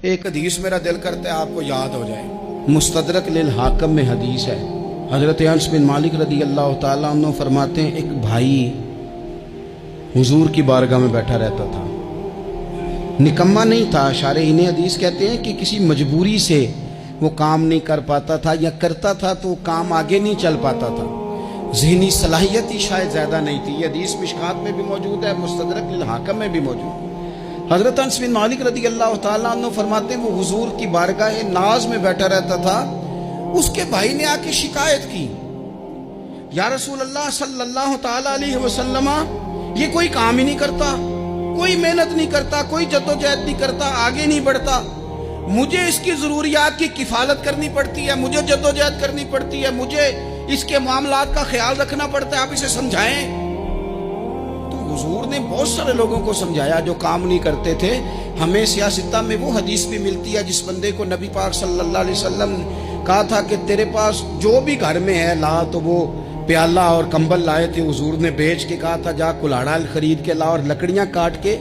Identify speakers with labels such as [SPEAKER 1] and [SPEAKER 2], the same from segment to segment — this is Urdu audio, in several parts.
[SPEAKER 1] ایک حدیث میرا دل کرتا ہے آپ کو یاد ہو جائے. مستدرک للحاکم میں حدیث ہے. حضرت انس بن مالک رضی اللہ تعالیٰ عنہ فرماتے ہیں ایک بھائی حضور کی بارگاہ میں بیٹھا رہتا تھا. نکما نہیں تھا. شارحین حدیث کہتے ہیں کہ کسی مجبوری سے وہ کام نہیں کر پاتا تھا، یا کرتا تھا تو کام آگے نہیں چل پاتا تھا. ذہنی صلاحیت ہی شاید زیادہ نہیں تھی. یہ حدیث مشکات میں بھی موجود ہے، مستدرک للحاکم میں بھی موجود ہے. حضرت انس بن مالک رضی اللہ تعالیٰ عنہ فرماتے ہیں وہ حضور کی بارگاہ ناز میں بیٹھا رہتا تھا. اس کے بھائی نے آ کے شکایت کی، یا رسول اللہ صلی اللہ تعالیٰ علیہ وسلم، یہ کوئی کام ہی نہیں کرتا، کوئی محنت نہیں کرتا، کوئی جدوجہد نہیں کرتا، آگے نہیں بڑھتا. مجھے اس کی ضروریات کی کفالت کرنی پڑتی ہے، مجھے جدوجہد کرنی پڑتی ہے، مجھے اس کے معاملات کا خیال رکھنا پڑتا ہے، آپ اسے سمجھائیں. تو حضور نے بہت سارے لوگوں کو سمجھایا جو کام نہیں کرتے تھے. ہمیں سیاستہ میں وہ حدیث بھی ملتی ہے جس بندے کو نبی پاک صلی اللہ علیہ وسلم نے کہا تھا کہ تیرے پاس جو بھی گھر میں ہے لا. تو وہ پیالہ اور کمبل لائے تھے، حضور نے بیچ کے کہا تھا جا کلاڑا خرید کے لا اور لکڑیاں کاٹ کے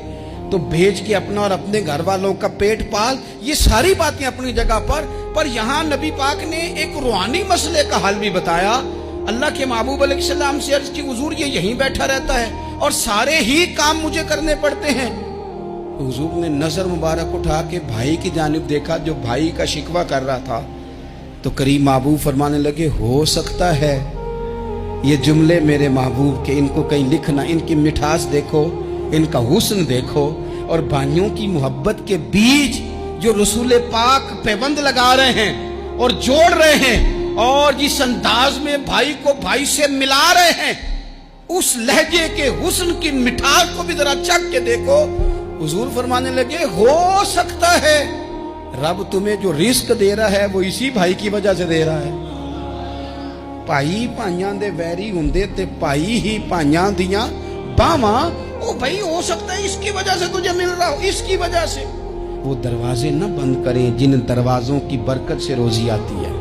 [SPEAKER 1] تو بھیج کے اپنا اور اپنے گھر والوں کا پیٹ پال. یہ ساری باتیں اپنی جگہ پر یہاں نبی پاک نے ایک روحانی مسئلے کا حل بھی بتایا. اللہ کے محبوب علیہ السلام سے عرض کی حضور یہ یہیں بیٹھا رہتا ہے اور سارے ہی کام مجھے کرنے پڑتے ہیں. حضور نے نظر مبارک اٹھا کے بھائی کی جانب دیکھا جو بھائی کا شکوہ کر رہا تھا. تو کریم محبوب فرمانے لگے ہو سکتا ہے یہ جملے میرے محبوب کے، ان کو کہیں لکھنا، ان کی مٹھاس دیکھو، ان کا حسن دیکھو، اور بھائیوں کی محبت کے بیج جو رسول پاک پیوند لگا رہے ہیں اور جوڑ رہے ہیں، اور جس انداز میں بھائی کو بھائی سے ملا رہے ہیں، اس لہجے کے حسن کی مٹھاس کو بھی ذرا چکھ کے دیکھو. حضور فرمانے لگے ہو سکتا ہے رب تمہیں جو رزق دے رہا ہے وہ اسی بھائی کی وجہ سے دے رہا ہے. بھائی بھائیاں دے ویری ہوندے تے بھائی ہی بھائیاں دیاں باواں. او بھائی ہو سکتا ہے اس کی وجہ سے تجھے مل رہا ہو، اس کی وجہ سے. وہ دروازے نہ بند کریں جن دروازوں کی برکت سے روزی آتی ہے.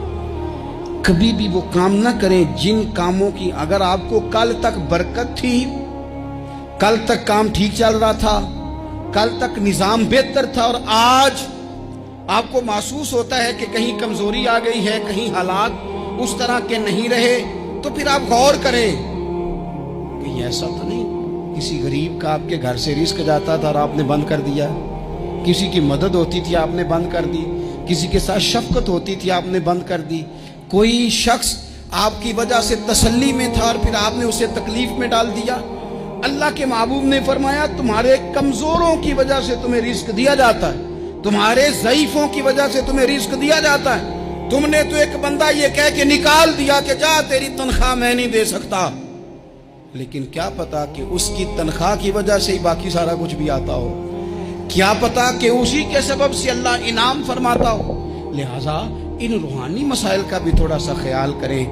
[SPEAKER 1] کبھی بھی وہ کام نہ کریں جن کاموں کی اگر آپ کو کل تک برکت تھی، کل تک کام ٹھیک چل رہا تھا، کل تک نظام بہتر تھا، اور آج آپ کو محسوس ہوتا ہے کہ کہیں کمزوری آ گئی ہے، کہیں حالات اس طرح کے نہیں رہے، تو پھر آپ غور کریں کہ ایسا تو نہیں کسی غریب کا آپ کے گھر سے رزق جاتا تھا اور آپ نے بند کر دیا، کسی کی مدد ہوتی تھی آپ نے بند کر دی، کسی کے ساتھ شفقت ہوتی تھی آپ نے بند کر دی، کوئی شخص آپ کی وجہ سے تسلی میں تھا اور پھر آپ نے اسے تکلیف میں ڈال دیا. اللہ کے محبوب نے فرمایا تمہارے کمزوروں کی وجہ سے تمہیں رزق دیا جاتا ہے، تمہارے ضعیفوں کی وجہ سے تمہیں رزق دیا جاتا ہے. تم نے تو ایک بندہ یہ کہہ کے نکال دیا کہ جا تیری تنخواہ میں نہیں دے سکتا، لیکن کیا پتا کہ اس کی تنخواہ کی وجہ سے ہی باقی سارا کچھ بھی آتا ہو. کیا پتا کہ اسی کے سبب سے اللہ انعام فرماتا ہو. لہٰذا ان روحانی مسائل کا بھی تھوڑا سا خیال کریں.